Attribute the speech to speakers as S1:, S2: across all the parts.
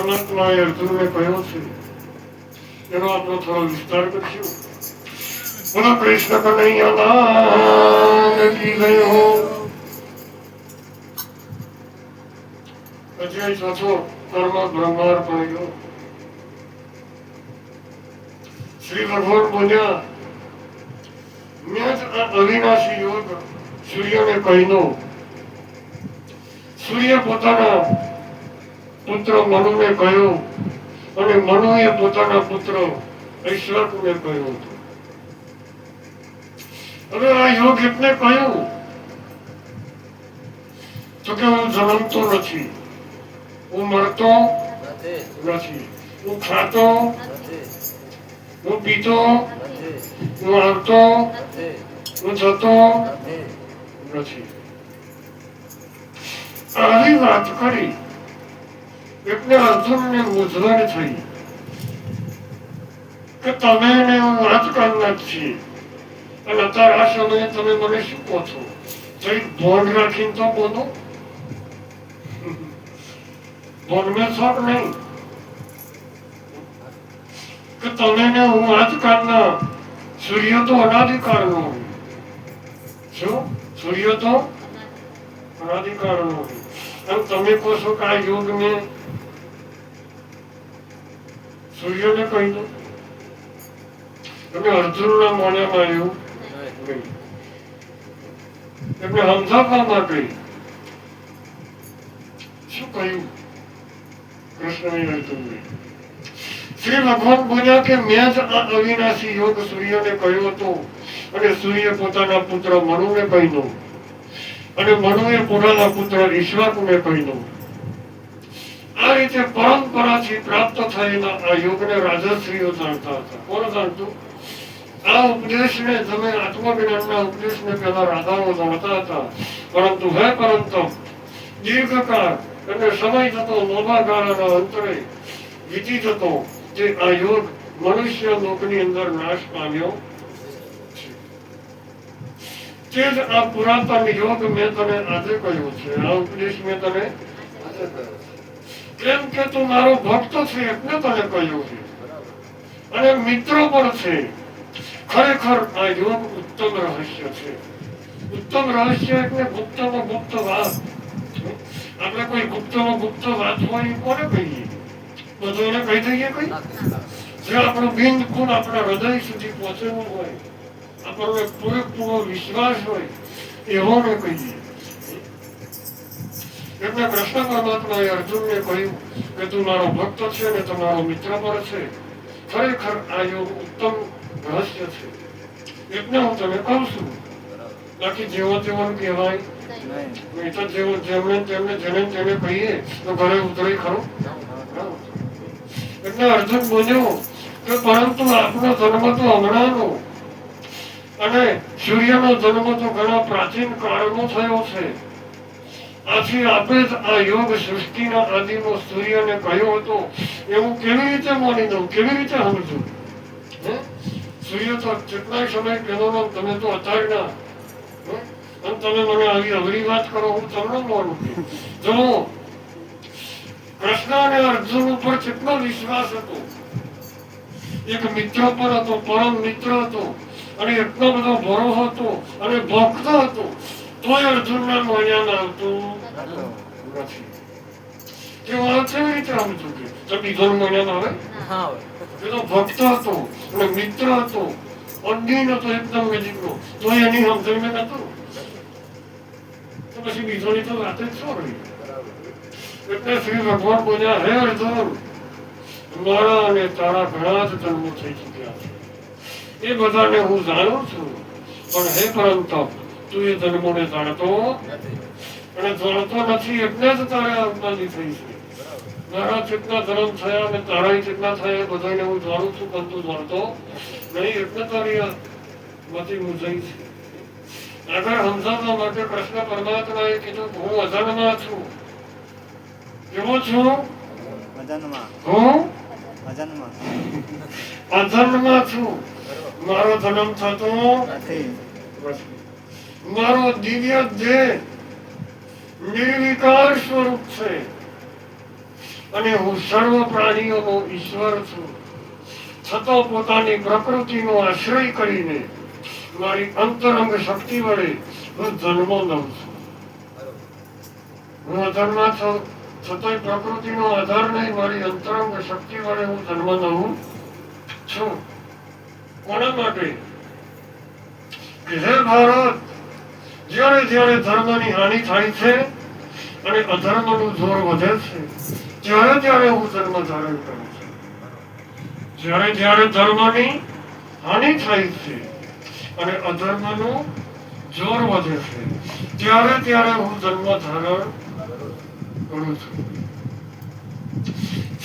S1: પરમાત્માએ અર્જુનને કહ્યો છે એનો આપણો થોડો વિસ્તાર કરશું. બોલો કૃષ્ણ કનૈયા કી જય હો. અધ્યાય ચોથો કર્મ બ્રહ્માર્પણ. શ્રી ભગવાન બોલ્યા, મેં જ આ અવિનાશી યોગ સૂર્યને કહ્યો. સૂર્ય પોતાના પુત્ર મનુને કહ્યું અને મનુએ પોતાના પુત્ર ઐશ્વરને કહ્યું. હવે આ યોગ એટલે કહ્યું તો કે હું જન્મતો નથી, હું મરતો નથી, હું ખાતો, હું પીતો, હું આવતો, હું જતો નથી. આવી વાત કરી એટલે અર્જુનને મૂંઝવણ થઈ કે તમે ને હું વાત કરનાર છીએ અને અત્યારે આ સમયે તમે મને શું કહો છો? કઈ ભોગ રાખીને તો બોલો. ભોગને શોખ નહીં કે તમે ને હું વાત કરનાર. સૂર્ય તો અનાધિકાળનો હોય. શું? સૂર્ય તો અનાધિકાળનો હોય. અને તમે કહો છો કે આ યોગ મેં સૂર્યને કહી દો. તમે અર્જુનના મોઢામાં એવું નહીં. એમને સમજાવવા માટે શું કહ્યું કૃષ્ણએ અર્જુનને? શ્રી ભગવાન બોલ્યા કે મેં જ આ અવિનાશી યોગ સૂર્યને કહ્યો હતો અને સૂર્ય પોતાના પુત્ર મનુને કહ્યું અને મનુએ પોતાના પુત્ર ઈશ્વરને કહ્યું. આ રીતે પરંપરાથી પ્રાપ્ત થયેલા આ યોગને રાજશ્રીઓ જાણતા હતા. કોણ જાણતું? આ ઉપદેશને તમે આત્મજ્ઞાનના ઉપદેશને પહેલા રાધાઓ જાણતા હતા, પરંતુ હે પરંતુ દીર્ઘકાળ એટલે સમય થતો લાંબા ગાળાના અંતરે વીતી જતો તે આ યોગ મનુષ્ય લોકની અંદર નાશ પામ્યો. તે જ આ પુરાતન યોગ મેં તને આજે કહ્યો છે. આ ઉપદેશ મેં તને આજે કહ્યો છે. કેમ કે તું મારો ભક્ત છે એટલે તને કહ્યું છે અને મિત્રો પણ છે. ખરેખર આ યોગ ઉત્તમ રહસ્ય છે. ઉત્તમ રહસ્ય એટલે ગુપ્તમાં ગુપ્ત વાત. આપણે કોઈ ગુપ્તમાં ગુપ્ત વાત હોય એ કોને કહીએ? બધું કહી દઈએ કઈ? જે આપણું બિંદુકુલ આપણા હૃદય સુધી પહોંચેલું હોય, આપણને પૂરેપૂરો વિશ્વાસ હોય એવોને કહીએ. એટલે કૃષ્ણ પરમાત્માએ અર્જુનને કહ્યું કે તું મારો ભક્ત છે ને તમારો મિત્ર પણ છે. ખરેખર આ યોગ ઉત્તમ રહસ્ય છે એટલે હું તને કહું છું. બાકી જેવો તેવો કહેવાય નહીં. તો જેવો જેમને તેમને જેને તેને કહીએ તો ઘરે ઉતરી ખરું. એટલે અર્જુન બોલ્યો કે પરંતુ આપણો જન્મ તો હમણાંનો અને સૂર્યનો જન્મ તો ઘણા પ્રાચીન કાળનો થયો છે. આથી આપણે જ આ યોગ સૃષ્ટિના આદિનો સૂર્યને કહ્યો હતો એવું કેવી રીતે માની દઉં? કેવી રીતે સમજું? સૂર્ય તો કેટલાય સમય પહેલો તમે તો અત્યારના અને તમે મને આવી અઘરી વાત કરો, હું તમને માનું. જો કૃષ્ણ અને અર્જુન ઉપર કેટલો વિશ્વાસ હતો. એક મિત્ર પર હતો, પરમ મિત્ર હતો અને એટલો બધો ભરોસો હતો અને ભક્ત હતો, તોય અર્જુનના મોઢામાં આવતું નથી. કેવું આવે કેવી રીતે સમજું કે તો બીજો મોઢામાં આવે? એ તો ભક્ત હતો અને મિત્ર હતો, અડીન હતો એકદમ નજીકનો, તોય એની સમજણ મેં નતું. તો પછી બીજોની તો વાત જ શું રહી? એટલે શ્રી ભગવાન બોલ્યા, હે અર્જુન, મારા અને તારા ઘણા જ જન્મો થઈ ચૂક્યા છે. એ બધાને હું જાણું છું, પણ હે પરંતુ તું એ જન્મોને જાણતો અને જાણતો નથી એટલે જ તારે આવતાની થઈ છે. મારા જેટલા જન્મ થયા અને તારા જેટલા થયા બધાને હું જાણું છું, પણ તું જાણતો નહીં એટલે તારી મતી મૂંઝાઈ છે. આગળ સમજાવવા માટે કૃષ્ણ પરમાત્માએ કીધું હું અજન્મા છું. કેવો છું? હું અજન્મા છું. મારો જન્મ થતો નથી. મારો દિવ્ય દેહ નિર્વિકાર સ્વરૂપ છે અને હું સર્વ પ્રાણીઓનો ઈશ્વર છું, છતાં પોતાની પ્રકૃતિનો આશ્રય કરીને મારી અંતરંગ શક્તિ વડે હું જન્મ લઉં છું. હું અધર્મા છું, છતાંય પ્રકૃતિનો આધાર નહીં, મારી અંતરંગ શક્તિ વડે હું જન્મ લઉં છું. કોના માટે? કે હે ભારત, જ્યારે જ્યારે ધર્મની હાનિ થાય છે અને અધર્મનું જોર વધે છે, ત્યારે ત્યારે હું જન્મ ધારણ કરું છું. જ્યારે જ્યારે ધર્મની હાનિ થાય છે અને અધર્મનું જોર વધે છે, ત્યારે ત્યારે હું જન્મ ધારણ કરું છું.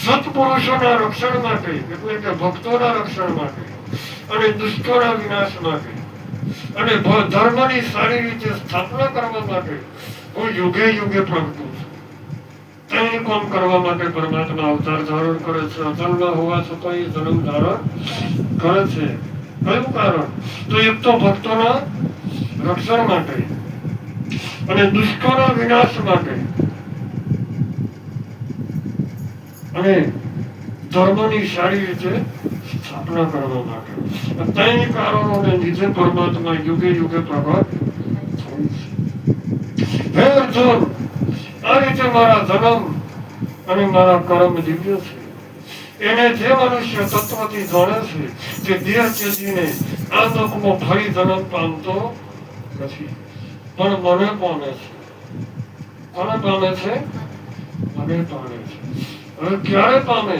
S1: સત્પુરુષોના રક્ષણ માટે, એટલે કે ભક્તોના રક્ષણ માટે અને દુષ્ટોના વિનાશ માટે અને ધર્મની સારી રીતે સ્થાપના કરવા માટે હું યુગે યુગે પ્રગટું છું. કંઈ કામ કરવા માટે પરમાત્મા અવતાર ધારણ કરે છે. અજન્મા હોવા છતાં એ જન્મ ધારણ કરે છે. કયું કારણ? તો એક તો ભક્તોના રક્ષણ માટે અને દુષ્ટોના વિનાશ માટે અને ધર્મની સારી રીતે સ્થાપના કરવા માટે. ત્રણ કારણોને લીધે પરમાત્મા યુગે યુગે પ્રગટ થાય છે. હે અર્જુન, આ રીતે મારા જન્મ અને મારા કર્મ દિવ્ય છે. એને જે મનુષ્ય તત્વથી જાણે છે તે દેહ ત્યજીને આ લોકમાં ફરી જન્મ પામતો નથી, પણ મને પામે છે. કોને પામે છે? મને પામે છે. હવે ક્યારે પામે?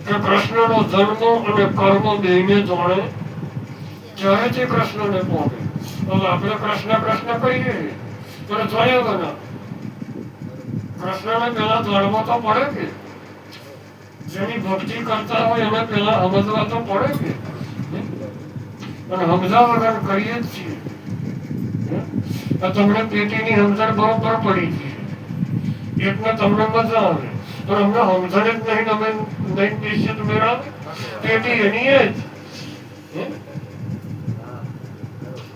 S1: કે કૃષ્ણનો જન્મ અને કર્મ બેને જાણે ત્યારે તે કૃષ્ણને પામે. હવે આપણે કૃષ્ણ કૃષ્ણ કહીએ પણ જોયા બના કૃષ્ણને પેલા જાણવો તો પડે કે જેની ભક્તિ કરતા હોય એને પેલા સમજવા તો પડે કે, અને સમજા વગર કરીએ જ છીએ. તમને પેટીની સમજણ બરોબર પડી છે, એટલે તમને મજા આવે, પણ અમને સમજણ જ નહીં. અમે નહીં બેસીએ તો મેળા પેટી એની જ.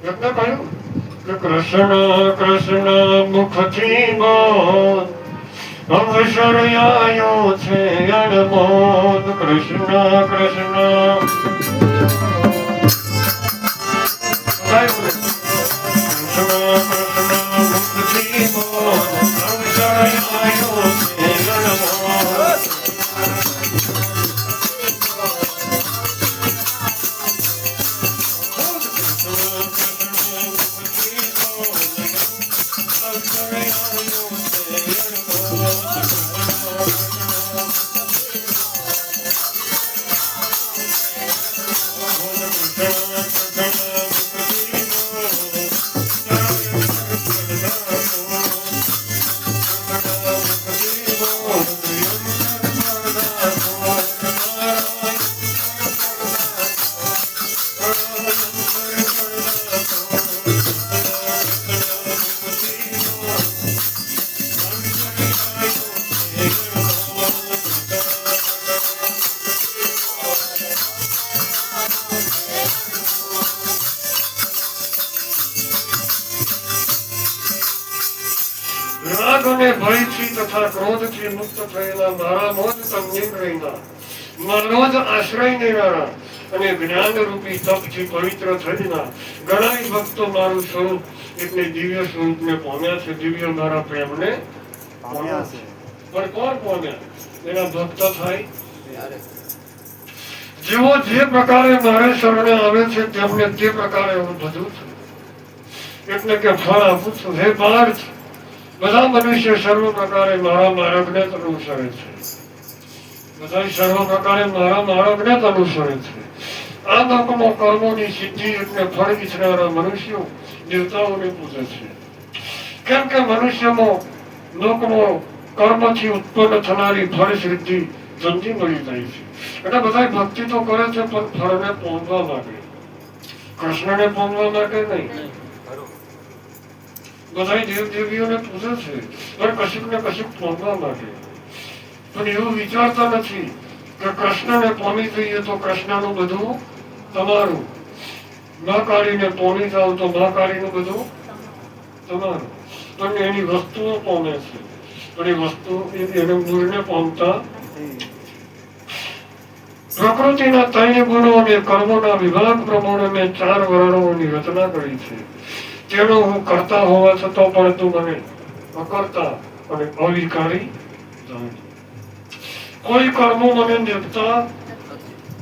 S1: એટલે કહ્યું કે કૃષ્ણ કૃષ્ણ મુખથી બોલ અવસર આયો છે અણમોલ. કૃષ્ણ કૃષ્ણ મુખથી બોલ અવસર આયો છે અણમોલ. રાગ અને ભયથી તથા ક્રોધથી મુક્ત થયેલા મારામાં જ તમને રહેલા, મારો જ આશ્રય લેનારા અને જ્ઞાન રૂપી તપથી પવિત્ર થયેલા ઘણા ભક્તો મારું સ્વરૂપ એટલે દિવ્ય સ્વરૂપને પામ્યા છે. દિવ્ય મારા પ્રેમને પામ્યા છે. પણ કોણ પામ્યા? એના ભક્ત થાય. જેઓ જે પ્રકારે મારે શરણે આવે છે તેમને તે પ્રકારે હું બધું છું, એટલે કે ફળ આપું છું. હે પાર્થ, બધા મનુષ્ય સર્વ પ્રકારે મારા માર્ગને અનુસરે છે. બધા સર્વ પ્રકારે મારા માર્ગને અનુસરે છે. આ લોકમાં કર્મોની સિદ્ધિ એટલે ફળ ઈચ્છનારા મનુષ્યો દેવતાઓને પૂજે છે. કેમ કે મનુષ્યમાં લોકમાં કર્મથી ઉત્પન્ન થનારી ફળ સિદ્ધિ જલ્દી મળી જાય છે. એટલે બધા ભક્તિ તો કરે છે પણ ફળને પામવા માટે, કૃષ્ણને પામવા માટે નહીં. બધા દેવ દેવીઓને પૂજે છે પણ કશુંક ને કશુંક પામવા માટે. પણ એવું વિચારતા નથી કે કૃષ્ણને પામી જઈએ તો કૃષ્ણનું બધું તમારું, ન કાઢીને પામી જાવ તો ન કાઢીનું બધું તમારું. પણ એની વસ્તુઓ પામે છે. પણ એ વસ્તુ એને મૂળને પામતા પ્રકૃતિના ત્રણ ગુણો અને કર્મોના વિભાગ પ્રમાણે મેં 4 વર્ણોની રચના કરી છે. તેનો હું કરતા હોવા છતાં પણ તું મને અકર્તા અને અવિકારી જાણે. કોઈ કર્મો મને દેખતા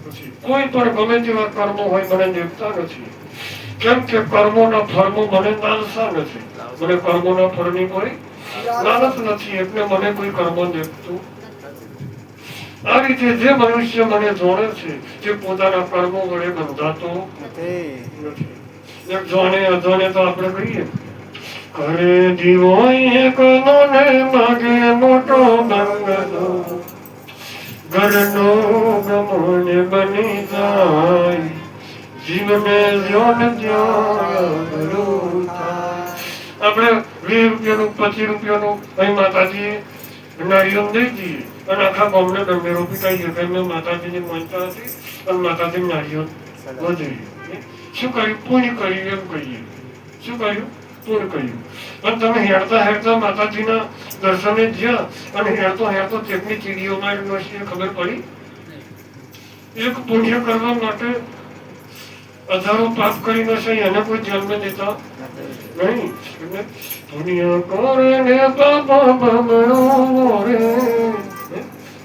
S1: નથી. કોઈ પણ ગમે તેવા કર્મો હોય મને દેખતા નથી. કેમ કે કર્મોના ફળમો મને લાલસા નથી. મને કર્મોના ફળની કોઈ લાલચ નથી, એટલે મને કોઈ કર્મ દેખતું. આ રીતે જે મનુષ્ય મને જોડે છે તે પોતાના કર્મો વડે બંધાતો નથી. જાણે અજાણે તો આપણે કહીએ, કરે દીવો એકનો ને માગે મોટો બંગલો, ઘરનો ગમોને બની જાય, જીવને જ્યોન જ્યાં આપણે 20 રૂપિયાનું 25 રૂપિયાનું અહીં માતાજી નારિયેળ દઈ દઈએ અને આખા ગામને ડંગેરો પીટાઈએ કે મેં માતાજીની માનતા હતી અને માતાજી નારિયેળ વધીએ. શું કર્યું? પુણ્ય કર્યું એમ કહીએ. શું કર્યું? પુણ્ય કર્યું. અને તમે હેરતા હેરતા માતાજીના દર્શને જ્યાં અને હેરતો ચેપની ચીડીઓમાં ખબર પડી. એક પુણ્ય કરવા માટે હજારો પાપ કરી નશે એને કોઈ જન્મ દેતા નહીં. પુણ્ય કરે ને પાપ બમણો રે.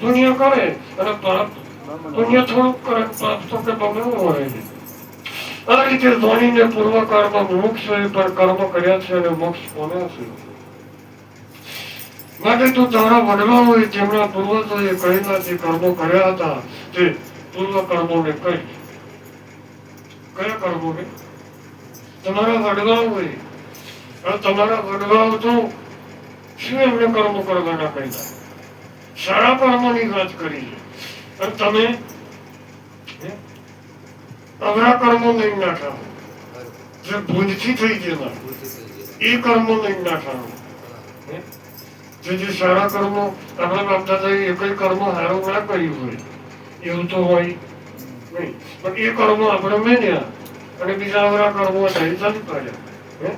S1: પુણ્ય કરે અને પાપ, પુણ્ય થોડુંક કરે, પાપ તો કે બમણું હોય. આ રીતે ધોનીને પૂર્વકાળમાં મોક્ષ પર કર્મ કર્યા છે અને મોક્ષ પામ્યા છે. માટે તું તારા વડવાઓએ જેમના પૂર્વજોએ કરેલા જે કર્મો કર્યા હતા તે પૂર્વ કર્મોને કહી. કયા કર્મોને? તમારા વડવાઓએ. તમારા વડવાઓ તો શું એમને કર્મો કરવાના કહ્યા? સારા કર્મોની વાત કરી. અને તમે અવરા કર્મો નહીં નાખાવો. જે ભૂલથી થઈ ગયેલા એ કર્મો નહીં નાખાવો. જે સારા કર્મો આપણા બાપ દાદાએ એ કઈ કર્મો સારું ના કર્યું હોય એવું તો હોય નહીં, પણ એ કર્મો આપણે મેન્યા અને બીજા અવરા કર્મો ચાલી પાડ્યા.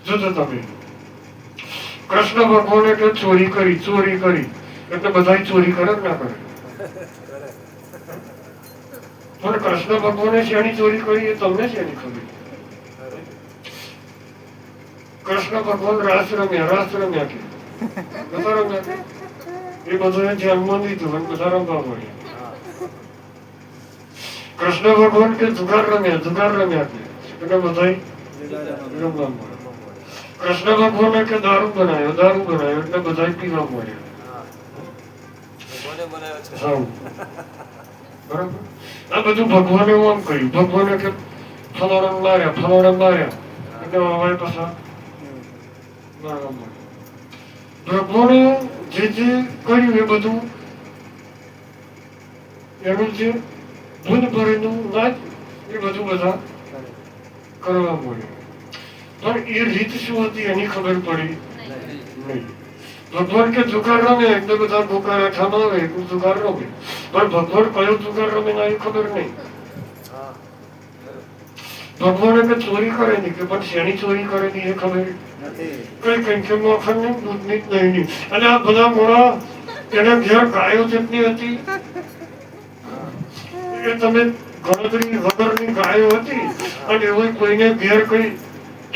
S1: જોજો તમે, કૃષ્ણ ભગવાને કે ચોરી કરી એટલે બધા ચોરી કરે ના કરે? પણ કૃષ્ણ ભગવાને શેની ચોરી કરી એ તમને શેની ખબર? કૃષ્ણ ભગવાન રાસ રમ્યા કે બધા રમ્યા કે એ બધાને ધ્યાનમાં લીધું અને બધા રમવા મળ્યા. કૃષ્ણ ભગવાન કે જુગાર રમ્યા કે એટલે બધા રમવા મળ્યા. કૃષ્ણ ભગવાને કે દારૂ બનાવ્યો એટલે બધા પીવા મળ્યા. બરાબર? આ બધું ભગવાને આમ કહ્યું. ભગવાને કે ફલાણા માર્યા એટલે હવે પાછા મારવા મળ્યા. ભગવાને જે કર્યું એ બધું એનું જે ભૂત ભરેલું નાચ એ બધું બધા કરવા મળ્યું. પણ એ રીત શું હતી એની ખબર પડી નહીં. ભગવાન કે જુગાર રમે એટલે બધા ભૂકા હેઠામાં આવે એટલું જુગાર રમે, પણ ભગવાન કયો જુગાર રમે ના એ ખબર નહીં. ભગવાને કે ચોરી કરેલી કે પણ શેની ચોરી કરેલી એ ખબર કઈ કે મોખણ ની દૂધની જ નહીં. અને આ બધા મોડા એને ઘેર ગાયો જેટલી હતી એ તમે ગણતરી વગરની ગાયો હતી અને એવું કોઈને ઘેર કઈ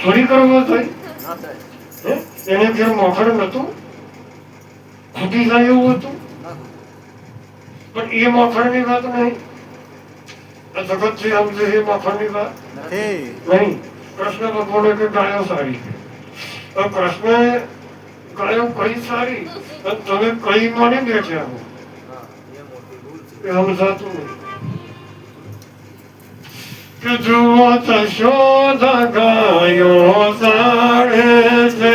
S1: ચોરી કરવા થઈ એને ઘેર મોખણ નતું, ખૂટી જાય એવું હતું. પણ એ મોખણની વાત નહીં. આ જગત છે આમ છે એ મોખણની વાત નહીં. કૃષ્ણ ભગવાને કે ગાયો સારી છે. કૃષ્ણએ ગાયો કઈ સારી અને તમે કઈ માની બેઠ્યા હો એ સમજાતું નહીં. કે જુઓ યશોદા ગાયો સાડે છે,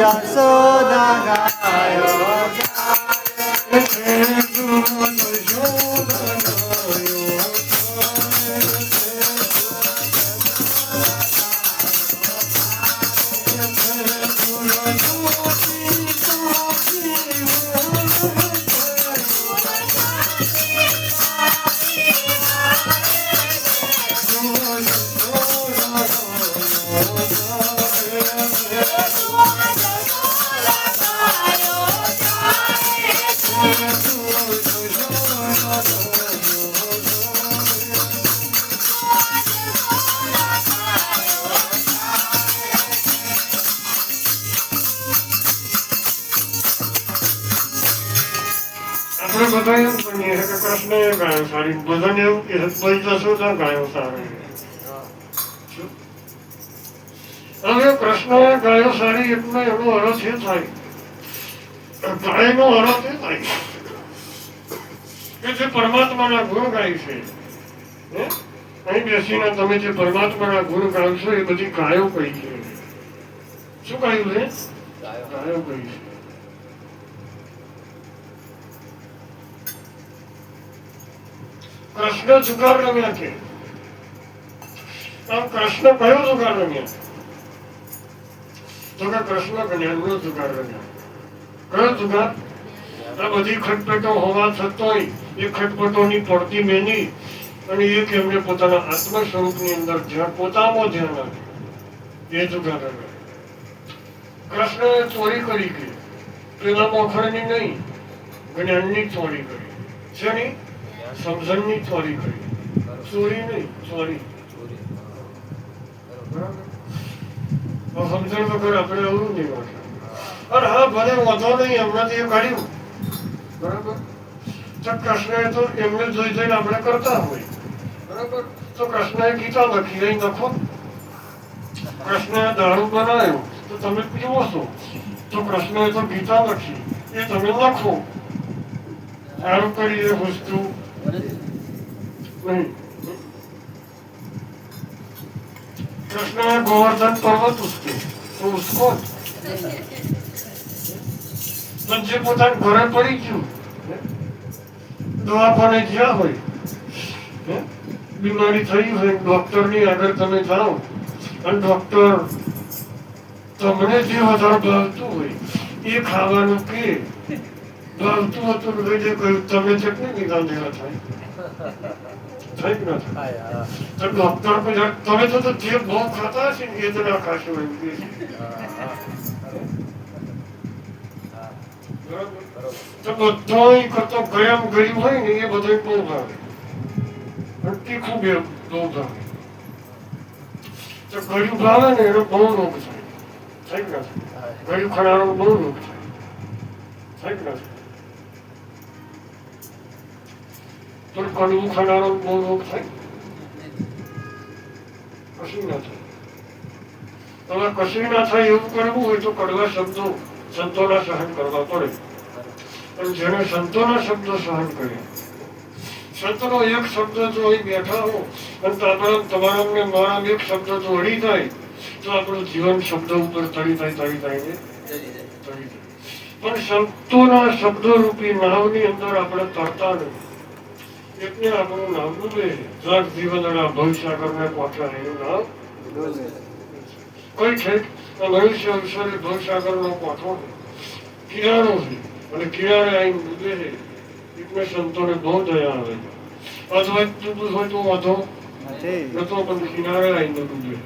S1: યશોદા ગાયો સાડે છે, જુઓ યશોદા ગાયો આપણે બધા એમ કહીએ કે કૃષ્ણએ ગાયો સારી, બધાને એવું કે પૈસા શું ગાયો સારી. હવે કૃષ્ણએ ગાયો સારી એટલે એનો અર્થ એ થાય, ગાયનો અર્થ એ થાય કે જે પરમાત્માના ગુણ ગાય છે, અહીં બેસીને તમે જે પરમાત્માના ગુણ ગાવશો એ બધી ગાયો કહી છે. શું કહ્યું છે? ગાયો કહી છે. કૃષ્ણ જુગાર રમ્યા છે. આમ કૃષ્ણ કયો જુગાર રમ્યા? તો કે કૃષ્ણ જ્ઞાનનો જુગાર રમ્યા. કયો જુગાર? આ બધી ખટપટો હોવા છતાંય એ ખટપટોની પડતી મેની અને એક એમને પોતાના આત્મ સ્વરૂપની અંદર જ્યાં પોતામાં ધ્યાન આપ્યું, એ જુગાર રમ્યા. કૃષ્ણએ ચોરી કરી ગઈ, પેલા મોખણની નહીં, જ્ઞાનની ચોરી કરી. શેની? સમજણની ચોરી કરી. ચોરી નહીં, ચોરી. સમજણ વગર આપણે અવરું નહીં વાંચે. અને હા ભલે વાંધો નહીં, હમણાંથી એ કાઢ્યું, બરાબર. તો કૃષ્ણએ તો એમને જોઈ જોઈને આપણે કરતા હોય, બરાબર. તો કૃષ્ણએ ગીતા લખી, અહીં લખો. કૃષ્ણએ દારૂ બનાવ્યો તો તમે પીવો છો, તો કૃષ્ણએ તો ગીતા લખી, એ તમે લખો. દારૂ કરી એ વસ્તુ નહીં. કૃષ્ણએ ગોવર્ધન પર્વત ઉસકે તો ઉસકો પણ જે પોતાના ઘરે પડી ગયું, દવાખાને જ્યાં હોય, બીમારી થઈ હોય, ડોક્ટરની આગળ તમે જાઓ અને ડોક્ટર તમને જે વધારે ભાવતું હોય એ ખાવાનું કે ભાવતું હતું જે કહ્યું તમે ચટણી લીધા જેવા થાય. તો ડોક્ટર તમે તો જે બહુ ખાતા હશે ને એ જ ના ખાશો એમ કે. તો બધો કરતો ગરમ ગરીબ હોય ને એ બધો બહુ ભાવે, તીખું બહુ ભાવે. તો ગળ્યું ભાવે ને એનો બહુ રોગ થાય. થાય કે નથી? ગળ્યું ખાનારો બહુ રોગ થાય. થાય કે નથી? તો કડવું ખાનારો બહુ રોગ થાય? કશું ના થાય. હવે કશું ના થાય એવું કરવું હોય તો કડવા શબ્દો સંતોના સહન કરવા પડે. પણ જેને સંતોના શબ્દો સહન કર્યા, સંતનો એક શબ્દ જો અહીં બેઠા હો અને તમારા ને મારા એક શબ્દ જો અડી જાય તો આપણું જીવન શબ્દ ઉપર તરી થાય ને. પણ સંતોના શબ્દો રૂપી નાવની અંદર આપણે તરતા નહીં, એટલે આપણું નામ ડૂબે. જગ જીવનના ભવસાગરને પહોંચ્યા એનું નામ કોઈ છે મનુષ્ય અવસરે ભવસાગરનો પહોંચો કિનારો છે અને કિનારે આવીને ડૂબે છે. એટલે સંતોને બહુ દયા આવે છે. અદ્વૈત ડૂબું હોય તો વાંધો નતો, પણ કિનારે આવીને ડૂબે.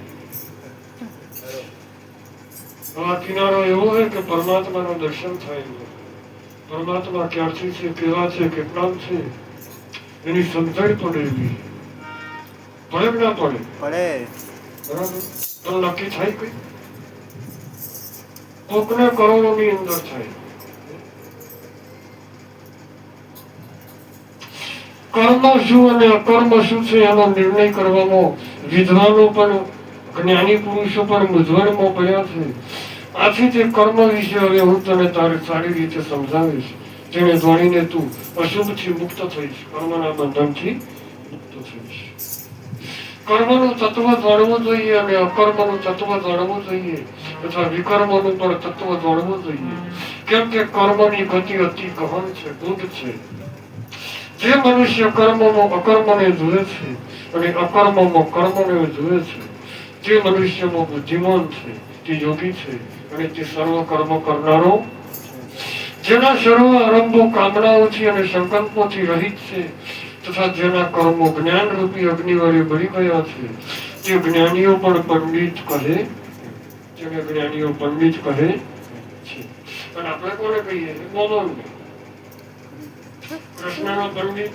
S1: આ કિનારો એવો હોય કે પરમાત્માનું દર્શન થાય. પરમાત્મા ક્યારથી છે, કેવા છે, કેટલા છે એની સમજણ પડે. એવી પડે કે ના પડે? બરાબર. તો નક્કી થાય કઈ કોકને કરોડોની અંદર થાય. કર્મ શું અને અકર્મ શું છે એનો નિર્ણય કરવામાં વિદ્વાનો પણ જ્ઞાની પુરુષો પણ મૂંઝવણમાં પડ્યા છે. આથી તે કર્મ વિશે હવે હું તને તારે સારી રીતે સમજાવીશ, તેને જાણીને તું અશુભથી મુક્ત થઈશ, કર્મના બંધનથી મુક્ત થઈશ. કર્મનું તત્વ જાણવું જોઈએ અને અકર્મનું તત્વ જાણવું જોઈએ, તથા વિકર્મનું પણ તત્વ જાણવું જોઈએ. કેમ કે કર્મની ગતિ અતિ ગહન છે, ગૂઢ છે. જે મનુષ્ય કર્મમાં અકર્મને જુએ છે અને અકર્મમાં કર્મને જુએ છે, તે મનુષ્યમાં બુદ્ધિમાન છે, તે યોગી છે અને તે સર્વ કર્મ કરનારો, જેના સર્વ આરંભો કામનાઓથી અને સંકલ્પોથી રહિત છે, તથા જેના કર્મો જ્ઞાન રૂપી અગ્નિ વડે બળી ગયા છે, તે જ્ઞાનીઓ પણ પંડિત કહે, તેને જ્ઞાનીઓ પંડિત કહે છે. અને આપણે કોને કહીએ? મોમોને. કૃષ્ણનો પંડિત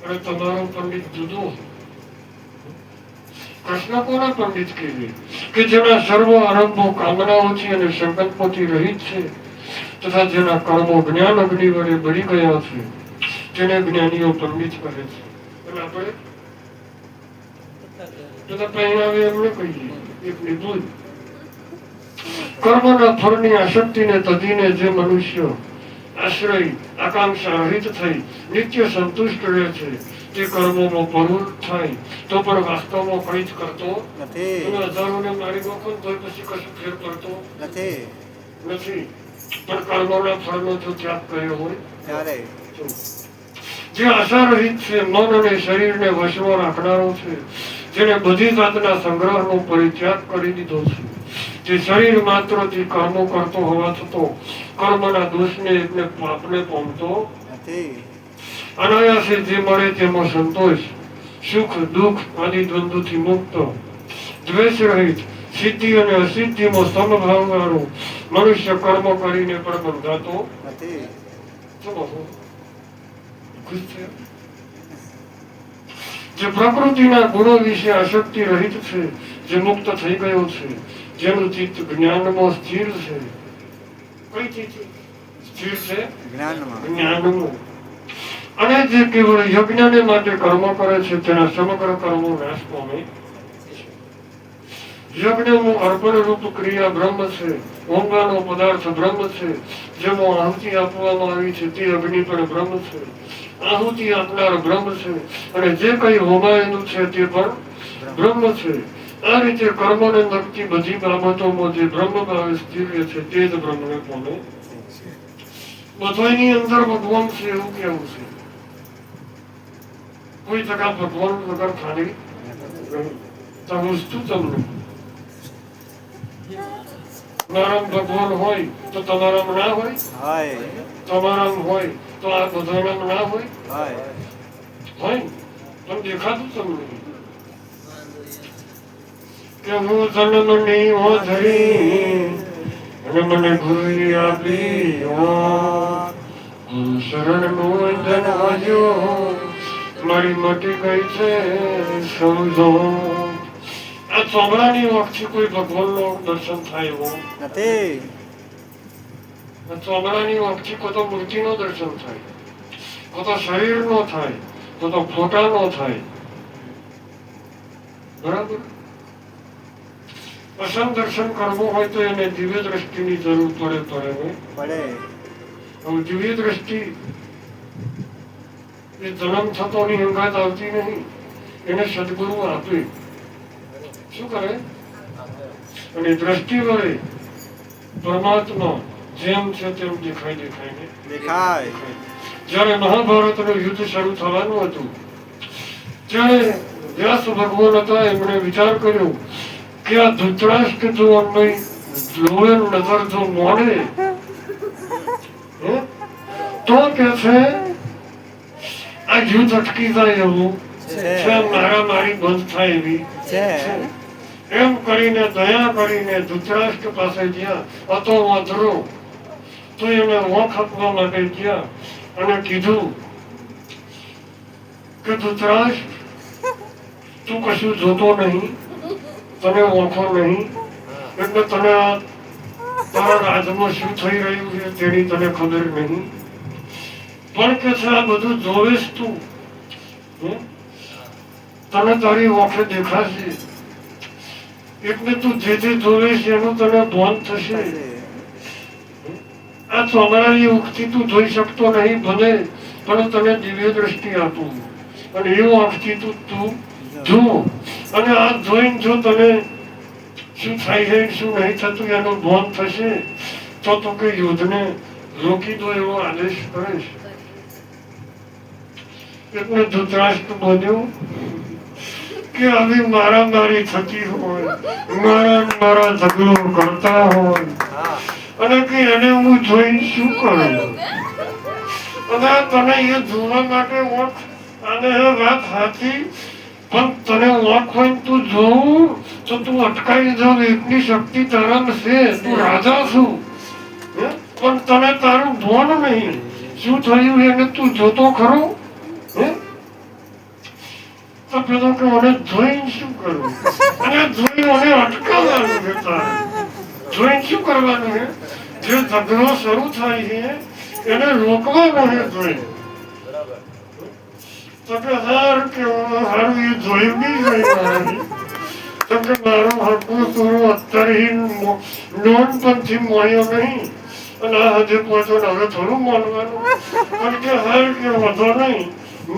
S1: અને તમારો પંડિત જુદો. કૃષ્ણ કોના પંડિત કહેવાય? કે જેના સર્વ આરંભો કામનાઓથી અને સંકલ્પોથી રહિત છે, તથા જેના કર્મો જ્ઞાન અગ્નિ વડે બળી ગયા છે, તેને જ્ઞાનીઓ પંડિત કહે છે. અને આપણે બધા પહેરાવે એમને કહીએ એકની ભૂલ. કર્મના ફળની આસક્તિને તજીને જે મનુષ્ય આશ્રય આકાંક્ષા રહિત થઈ નિત્ય સંતુષ્ટ રહે છે, તે કર્મોમાં પ્રવૃત્ત થાય તો પણ વાસ્તવમાં કંઈ જ કરતો નથી. હજારોને મારી નાખો તો પછી કશું ફેર પડતો નથી. પણ કર્મોના ફળનો જો ત્યાગ કર્યો હોય ત્યારે જે આશા રહિત છે, મન અને શરીરને વશમાં રાખનારો છે, જેને બધી જાતના સંગ્રહનો પરિત્યાગ કરી દીધો છે, જે શરીર માત્રથી કર્મો કરતો હોવા છતાં કર્મના દોષને એટલે પાપને પામતો નથી. અનાયાસે જે મળે તેમાં સંતોષ, સુખ દુઃખ આદિ દ્વંદ્વથી મુક્ત, દ્વેષ રહિત, સિદ્ધિ અને અસિદ્ધિમાં સમભાવવાળો મનુષ્ય કર્મ કરીને પણ બંધાતો નથી. જે પ્રકૃતિના ગુણો વિશે આસક્તિ રહિત છે, જે મુક્ત થઈ ગયો છે, જેનું ચિત્ત જ્ઞાનમાં સ્થિર છે. કઈ ચિત્ત સ્થિર છે? જ્ઞાનમાં. અને જે કેવળ યજ્ઞને માટે કર્મ કરે છે, તેના સમગ્ર કર્મો નાશ પામે. યજ્ઞનું અર્પણ રૂપ ક્રિયા બ્રહ્મ છે, હોમવાનો પદાર્થ બ્રહ્મ છે, જેમાં આહુતિ આપવામાં આવી છે તે અગ્નિ પણ બ્રહ્મ છે, આહુતિ આપનાર બ્રહ્મ છે, અને જે કઈ હોમાયેલું છે તે પણ બ્રહ્મ છે. આ રીતે કર્મને લગતી બધી બાબતોમાં જે બ્રહ્મ ભાવે સ્થિર છે તે જ બ્રહ્મને પામે. બધાની અંદર ભગવાન છે એવું કેવું છે? કોઈ જગા ભગવાન વગર ખાલી તો વસ્તુ તમને તમારામાં ભગવાન હોય તો તમારામાં ના હોય? તમારામાં હોય તો આ બધાનામાં ના હોય? હોય પણ દેખાતું તમને કે હું જન્મની ઓઝરી અને મને ગુરુ આપી શરણનો ધન વાજ્યો મારી મટી ગઈ છે સમજો. આ ચોમડાની વખતે કોઈ ભગવાનનો દર્શન થાય એવો નથી. ચોમડાની વખતે કોઈ તો મૂર્તિનો દર્શન થાય, કોઈ તો શરીરનો થાય, કોઈ તો ફોટાનો થાય. બરાબર? અસલ દર્શન કરવું હોય તો એને દિવ્ય દ્રષ્ટિની જરૂર પડે. હવે દિવ્ય દ્રષ્ટિ એ જન્મ થતોની હંગાત આવતી નહીં, એને સદગુરુ આપે. શું કરે? અને દ્રષ્ટિ વડે પરમાત્મા જેમ છે તેમ દેખાય. જયારે મહાભારતનું યુદ્ધ શરૂ થવાનું હતું ત્યારે વ્યાસ ભગવાન હતા, એમણે વિચાર કર્યો કે આ ધૃતરાષ્ટ્ર જો અમને જોવે નજર જો મોડે તો કે છે આ યુદ્ધ અટકી જાય એવું છે, મારામારી બંધ થાય એવી છે. એમ કરીને દયા કરીને ધૃતરાષ્ટ્ર પાસે ગયા. હતો વાંધરો તો એને વોખ આપવા માટે ગયા અને કીધું કે ધૃતરાષ્ટ્ર તું કશું જોતો નહીં, તને ઓળખો નહીં, એટલે તને તારા રાજમાં શું થઈ રહ્યું છે તેની તને ખબર નહીં. પણ કે છે આ બધું જોવેશ તું, તને તારી ઓળખે દેખાશે, એટલે તું જે જોવેશ એનું તને ભાન થશે. આ ચોમડાની ઉખથી તું જોઈ શકતો નહીં ભલે, પણ તને દિવ્ય દ્રષ્ટિ આપું અને એવું આંખથી તું જો. અને આ જોઈને જો તને શું થાય છે શું નહીં થતું એનું ભાન થશે તો તું કે યુદ્ધને રોકી દો એવો આદેશ કરીશ. એટલે ધૃતરાષ્ટ્ર બોલ્યું કે આવી મારામારી થતી હોય, મારા ઝઘડો કરતા હોય અને કે એને હું જોઈને શું કરું? અને તને એ જોવા માટે ઓળખ અને એ વાત સાચી, પણ તને ઓળખ હોય તું જોવું તો તું અટકાઈ જાવ. એટલી શક્તિ તારામાં છે, તું રાજા છું, પણ તને તારું ભાન નહીં શું થયું એને તું જોતો ખરો? હે? તો પેલો કે મને જોઈને શું કરવું? અને જોઈ મને અટકાવવાનું છે તારે. જોઈને શું કરવાનું છે? જે ઝઘડો શરૂ થાય છે એને રોકવાનો છે જોઈને. તો કે હારું એ જોયું નહીં જોયું. તો કે મારું હકું થોડું અત્યારે નોનપણથી મળ્યો નહીં અને આ હજુ પહોંચો હવે થોડું માનવાનું. પણ કે હાર કે વધો નહીં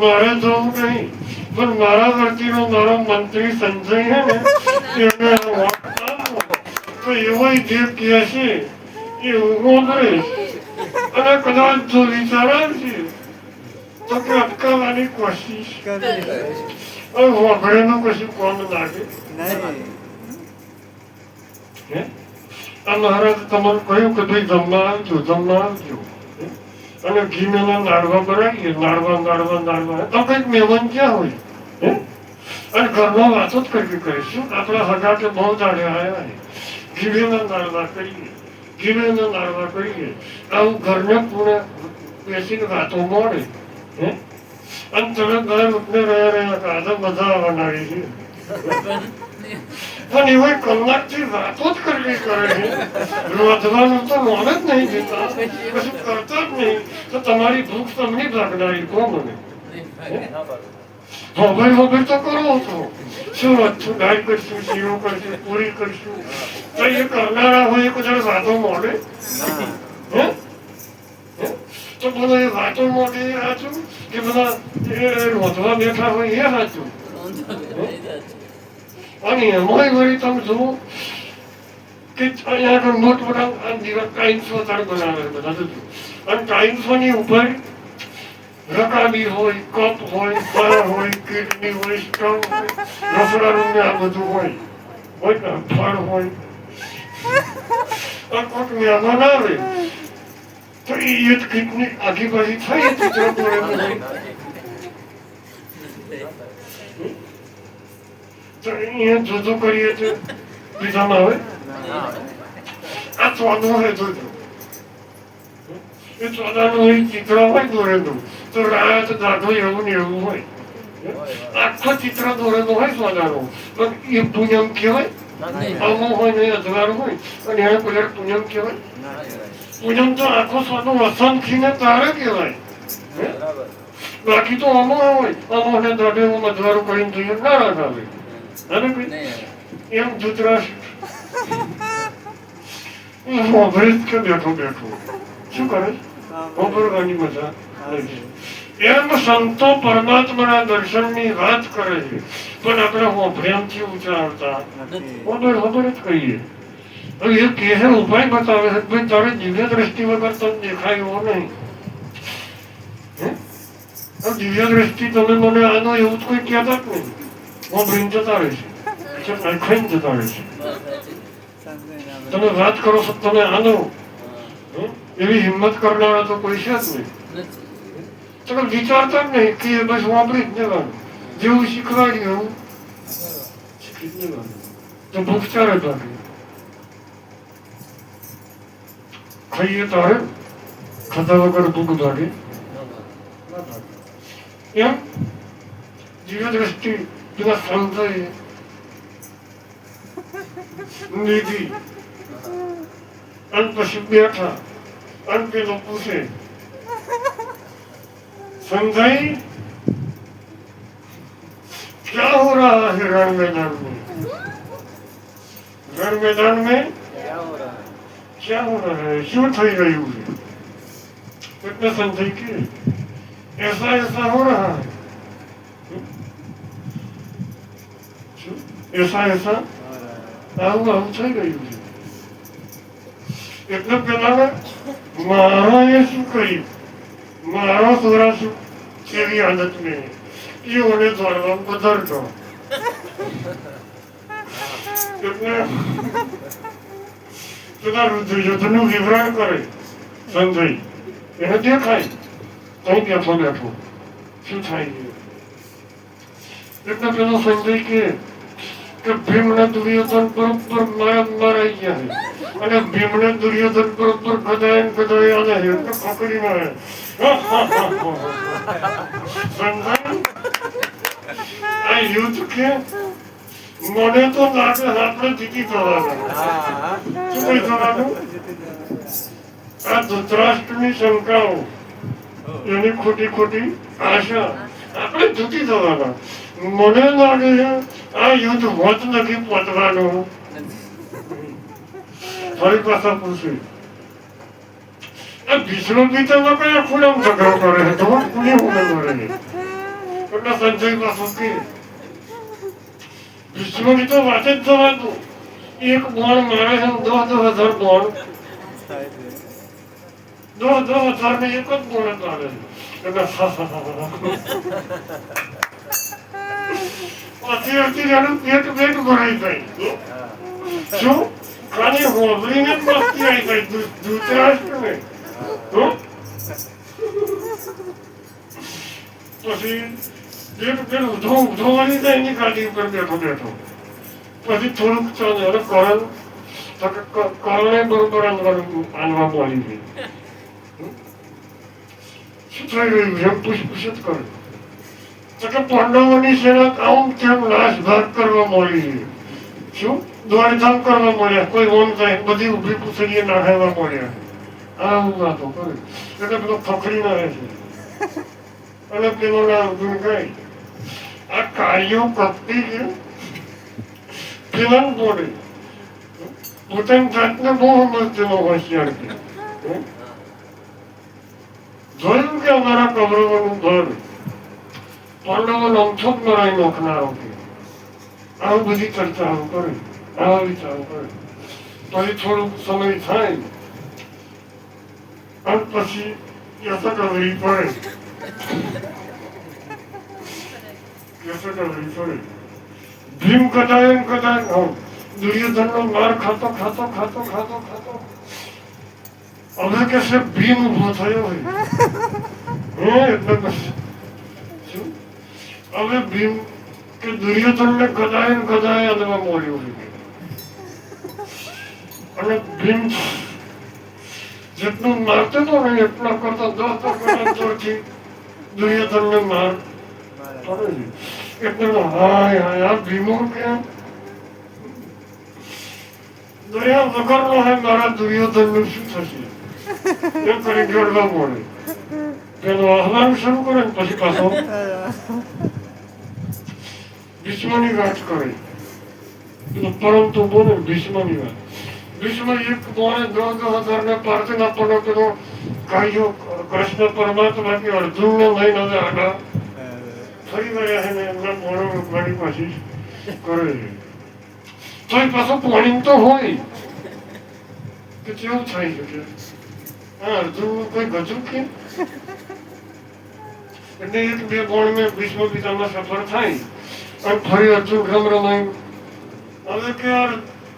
S1: મારે જવું નહીં પણ મારા વતીનો મારો મંત્રી સંજય છે ને એને તો એવો જે કહે છે એ હું કરીશ અને કદાચ જો વિચાર આવશે તો કે અટકાવવાની કોશિશ વગડેનું કશું કોમ લાગે. આ મહારાજ તમારું કહ્યું કે ભાઈ જમવા આવજો અને ઘીના નાડવા બનાવીએ નાડવા તો કઈક મહેમાન ક્યાં હોય અને ઘરમાં વાતો જ કરવી કરીશું. આપણા હગા કે બહુ દાડે આવ્યા ને ઘીના નાડવા કરીએ આવું ઘરને પૂરે બેસીને વાતો મળે. અને તમે દર વખતે રહ્યા આજે મજા આવવાના છે પણ એવો કલાકથી વાતો જ કરવી કરે છે. રોધવાનું તો મોન જ નહીં દેતા કશું કરતા જ નહીં તો તમારી ભૂખ તમને ભાગનારી કોણ મને હોબળ તો કરો છો. શું વધશું ગાય કરશું શીરો કરશું પૂરી કરશું તો એ કરનારા હોય એક જણ વાતો મળે તો બધા એ વાતો મળે એ સાચું કે બધા એ રોધવા બેઠા હોય એ સાચું. અને એમાંય વળી તમે જુઓ કે અહીંયા આગળ મોટમોટા દિવસ ટાઈમ્સો તાર બનાવે બધા જુઓ અને ટાઈમ્સોની ઉપર રકાબી હોય કપ હોય ફળ હોય કિડની હોય સ્ટવ હોય રસોડાનું આ બધું હોય ને ફળ હોય કોઈક મહેમાન આવે તો એ એક કિડની આખી બાજી થઈ ચિત્ર તો અહીંયા જોજો કરીએ તો બીજામાં આવે આ ચોદો હોય જોજો એ ચોદાનું હોય ચિત્ર હોય દોરેલું તો રાત દાઢો એવું ને એવું હોય આખો ચિત્ર દોરેલો હોય ચોદાનો પણ એ પૂનમ કહેવાય. અમુક હોય ને અજવાળ હોય અને એને પેલા પૂનમ કહેવાય. પૂનમ તો આખો સ્વાદો અસંખ્યને તારે કહેવાય. બાકી તો અમો હોય અમોને દાઢે હું અજવાળું કરીને જોઈએ નારાજ આવે એમ ધૂતરાશ મોભરી કે બેઠો શું કરે મોભરવાની મજા એમ સંતો પરમાત્માના દર્શનની વાત કરે છે પણ આપણે પ્રેમથી ઊંચા આવતા ખબર જ કહીએ. હવે એ કહે ઉપાય બતાવે છે ભાઈ તારે દિવ્ય દ્રષ્ટિ વગર તમને દેખાય એવો નહીં. દિવ્ય દ્રષ્ટિ તમે મને આનો એવું જ કોઈ કહેતા જ નહીં. મોભરીને જતા રહેશે ખાઈને જતા રહેશે. તમે વાત કરો છો તમે આનો એવી હિંમત કરનારા તો કોઈ છે જ નહીં. તમે વિચારતા જ નહીં કે બસ વાપરી જ દેવાનું જેવું શીખવાડ્યું એવું શીખી જ દેવાનું તો ભૂખ ચારે ભાગે ખાઈએ તારે ખાધા વગર ભૂખ ભાગે એમ દિવ્ય દ્રષ્ટિ પેલા સંતોએ નિધિ અને પછી બેઠા અને પેલો પૂછે संजय क्या हो रहा है रण मैदान में? रण मैदान में क्या हो रहा है? क्यों થઈ રહ્યું છે? એટલે संजय के ऐसा ऐसा हो रहा है. ऐसा ऐसा આવું આવું થઈ રહ્યું છે. એટલે પેલા મારાએ શું કહ્યું મારો છોરા શું કેવી હાલત મેં એ મને જાણવા પધારતો એટલે પેલા રુદ્રયુદ્ધનું વિવરણ કરે સંજય એને દેખાય કઈ બેઠો બેઠો શું થાય છે એટલે પેલો સંજય કે કે ભીમને દુર્યોધન બરોબર મારાઈ ગયા છે અને ભીમને દુર્યોધન બરોબર ગદાય આલે છે એટલે પકડી મારે આ યુદ્ધ કે મને તો લાગે આપણે જીતી જવાના શું કઈ જવાનું આ ધૃતરાષ્ટ્રની શંકાઓ એની ખોટી આશા આપણે જીતી જવાના મને લાગે છે આ યુદ્ધ હોત નથી પતવાનું ફરી પાછા પૂછે આ ભીષ્મ પિતામાં કયા ખૂણામ ઝઘડો કરે છે તો ખૂણી હુમલો કરે છે એટલે સંજય પાછું કે ભીષ્મની તો વાત જ જવાનું એક બોણ મારે છે 10,000 બોણ 10,000 ને એક જ બોણ મારે એટલે અત્યારથી પેટ ભરાઈ જાય શું ખાલી હોબળીને જ મસ્તી આવી ગઈ ધૃતરાષ્ટ્રને પછી પેટ ઉધોવાની જાય એની ગાડી ઉપર બેઠો પછી થોડુંક ચાલે અને કરણે બરોબર આનવા બોલી ગઈ શું થઈ રહ્યું એમ પૂછ જ કરે તો પાંડવોની સેના આમ કેમ નાશભાગ કરવા મળી છે શું દોડધામ કરવા મળ્યા કોઈ ઓમ જાય બધી ઉભી પૂછડીએ નાખાવા મળ્યા આવું વાતો કરે એટલે પેલો ખખડી ના રહે છે અને પેલો ના ગુણગાય આ કાર્યો કપટી છે પેલા બોલે પોતાની જાતને બહુ સમજતેલો હોશિયાર છે જોયું કે અમારા કૌરવોનું ઘર પાંડવો નમથોક મરાઈ નાખનારો છે આવું બધી ચર્ચાઓ કરે આવા વિચારો કરે પછી થોડુંક સમય થાય અને પછી યશકવરી પડે ભીમ કદાય દુર્યોધનનો માર ખાતો હવે કે છે ભીમ ઉભો થયો હોય એટલે શું હવે ભીમ કે દુર્યોધનને ગદાય અલવા મળ્યો છે અને ભીમ જેટલું મારતો હતો ને એટલા કરતા 10 જોરથી દુર્યોધનને માર પડે છે એટલે હાય આ ભીમો કેમ દયા વગરનો હે મારા દુર્યોધનનું શું થશે એ કરી જોડવા મળે પેલો અહવાન શરૂ કરે ને પછી પાછો ભીષ્મની વાત કરે પરંતુ બોલે ભીષ્મની વાત ભીષ્મ એક બોલે 10,000 ને પાર્થના પણ પેલો કાયો કૃષ્ણ પરમાત્મા કે અર્જુનને લઈને હવે આગળ ફરી વળ્યા છે ને એમના બોલો રૂપવાની કોશિશ કરે છે તો એ પાછો પોણી તો હોય કે કેવું થઈ શકે હા અર્જુનનું કોઈ ગજું કે એટલે એક બે બોણ મેં ભીષ્મ પિતામાં સફળ થાય અને ફરી અર્જુન રમાયું હવે કે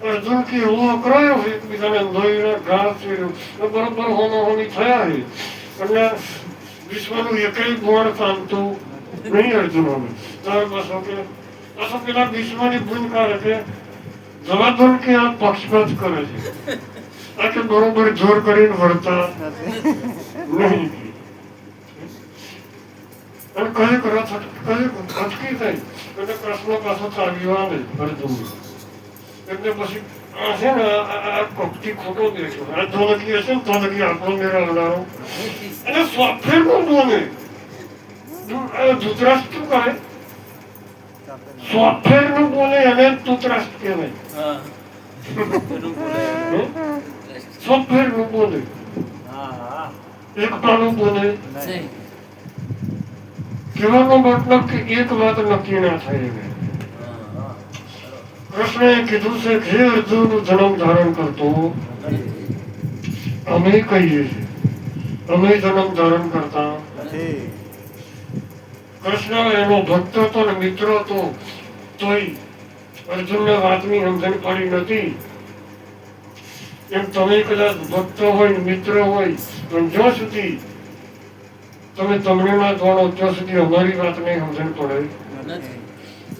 S1: અર્જુન કે એવું અકરાયો છે એકબીજાને લોહીના ઘાસ બરોબર હોમી થયા છે એટલે વિશ્વનું એકઈ ગુણ પામતું નહીં અર્જુન હવે ત્યાર પાછો પેલા વિશ્વની ભૂમિકા કે જવાદન કે આ પક્ષપાત કરે છે આ કે બરોબર જોર કરીને વળતા નહીં અને કઈક અટકી થઈ એટલે કૃષ્ણ પાછો ચાલ્યો આવે અર્જુન એટલે પછી આ છે ને આ કપટી ખોટો દેશો આ ધોલકી હશે ને ધોલકી આપણો મેળવનારો અને સોફ્ટવેર નું બોલે ધૃતરાષ્ટ્ર શું કરે સોફ્ટવેર નું બોલે એને ધૃતરાષ્ટ્ર કહેવાય સોફ્ટવેર નું બોલે એકતાનું બોલે કહેવાનો મતલબ કે એક વાત નક્કી ના થાય એને કૃષ્ણએ કીધું છે કે હે અર્જુન જન્મ ધારણ કરતો અમે કહીએ છીએ અમે જન્મ ધારણ કરતા કૃષ્ણ એનો ભક્ત હતો ને મિત્ર હતો તોય અર્જુનને વાતની સમજણ પડી નથી એમ તમે કદાચ ભક્ત હોય મિત્ર હોય પણ જ્યાં સુધી તમે તમને ના જાણો ત્યાં સુધી અમારી વાત નહીં સમજણ પડે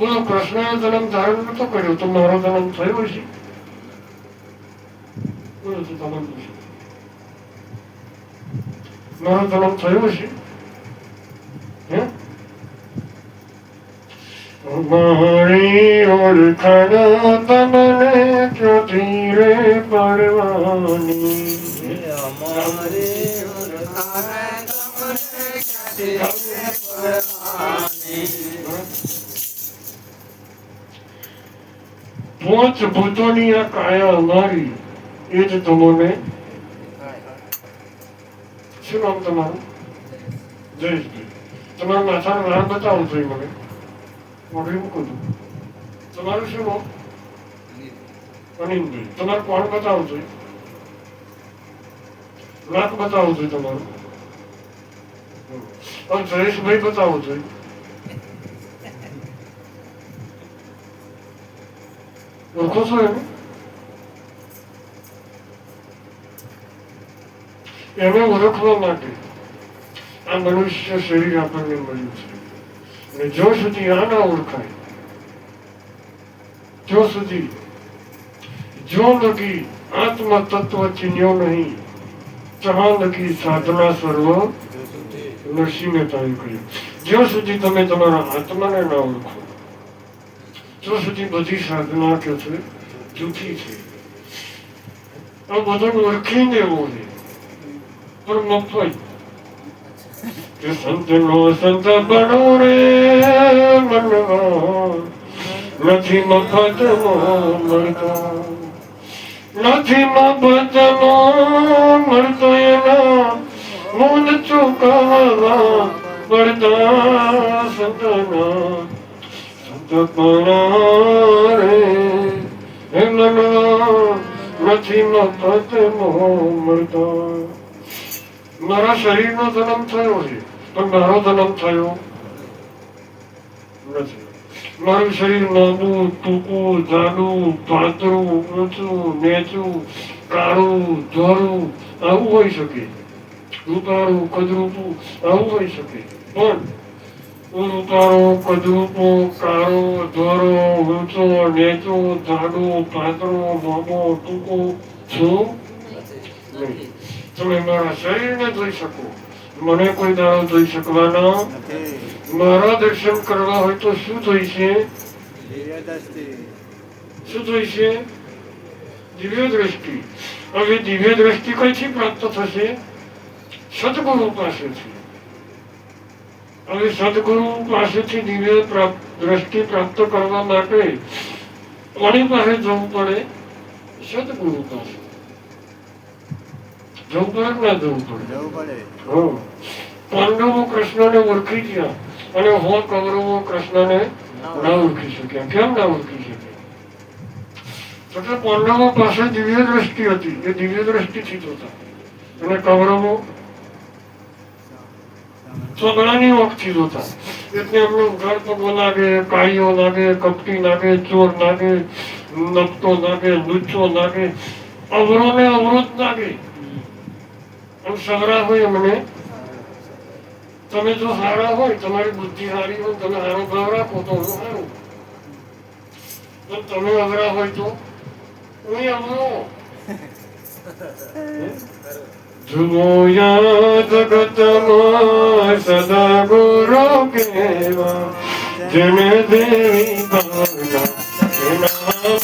S1: બોલો કૃષ્ણએ જન્મ ધારણ નતો કર્યો તો મારો જન્મ થયો છે? બોલો તો તમે પૂછો, મારો જન્મ થયો છે? હે? મારી ઓળખાણ તમને ક્યાંથી રે પડવાની?
S2: અમારી ઓળખાણ તમને ક્યાંથી પડવાની?
S1: પાંચ ભૂતોની આ કાયા અમારી, એ જ તમને. શું નામ તમારું? જયેશભાઈ. તમારા માથાનો નામ બતાવો જોઈએ મને. મોઢું મૂકું છું. તમારું શું નામ? અનિલભાઈ. તમારું કોણ બતાવો જોઈએ? નાક બતાવો જોઈએ તમારું. પણ જયેશભાઈ બતાવો જોઈએ. ઓળખો છો એને? એને ઓળખવા માટે આ મનુષ્ય શરીર આપણને મળ્યું છે. અને જો સુધી આ ના ઓળખાય, જો સુધી જો લગી આત્મ તત્વ ચિન્યો નહીં, ત્યાં લગી સાધના સર્વ નરસિંહે તારી કહ્યું. જ્યાં સુધી તમે તમારા આત્માને ના ઓળખો, ત્યાં સુધી બધી સાધના કે છે જૂઠી છે. આ બધું ઓળખીને બોલે પણ મફત. કે સંતનો સંત બનો રે મનવા, નથી મફત મળતો, નથી મફત મળતો, એના મૂળ ચૂકવવા પડતા સંતના સંતપણા રે હે મનવા, નથી મફત મળતો. મારા શરીરનો જન્મ થયો છે પણ મારો જન્મ થયો નથી. મારું શરીર નાનું, ટૂંકું, જાડું, પાતળું, ઊંચું, નીચું, કાળું, ધોળું આવું હોઈ શકે. રૂપાળું, કદરૂપું આવું હોઈ શકે. પણ હું રૂપાળો, કદરૂપો, કાળો, ધોળો, ઊંચો, નીચો, જાડો, પાતળો, લાંબો, ટૂંકો છું નહીં. તમે મારા શરીરને જોઈ શકો, મને કોઈ દાડો જોઈ શકવાના. મારા દર્શન કરવા હોય તો શું જોઈશે? શું જોઈશે? દિવ્ય દ્રષ્ટિ. હવે દિવ્ય દ્રષ્ટિ કઈથી પ્રાપ્ત થશે? સદગુરુ પાસેથી. હવે સદગુરુ પાસેથી દિવ્ય દ્રષ્ટિ પ્રાપ્ત કરવા માટે કોની પાસે જવું પડે? સદગુરુ પાસે જવું પડે ના જવું પડે? પાંડવો કૃષ્ણને ઓળખી ગયા અને હો કૌરવો કૃષ્ણને ના ઓળખી શક્યા. કેમ ના ઓળખી શક્યા? એટલે પાંડવો પાસે દિવ્ય દ્રષ્ટિ હતી, એ દિવ્ય દ્રષ્ટિથી જોતા, અને કૌરવો ચોગડાની ઓખથી જોતા. એટલે એમને ઉઘાડ પગો લાગે, કાળીઓ લાગે, કપટી લાગે, ચોર લાગે, નપતો લાગે, લુચ્ચો લાગે, અવરોને અવરોધ લાગે. સારા હોય એમને. તમે જો સારા હોય, તમારી બુદ્ધિ સારી હોય, તમે સારો ભાવ રાખો તો હું સારું. તમે અઘરા હોય તો હું અઘરો. જુમોયા જગતમાં સદા ગુરુ કેવા, જન દેવી ભાવના એના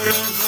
S1: Yeah.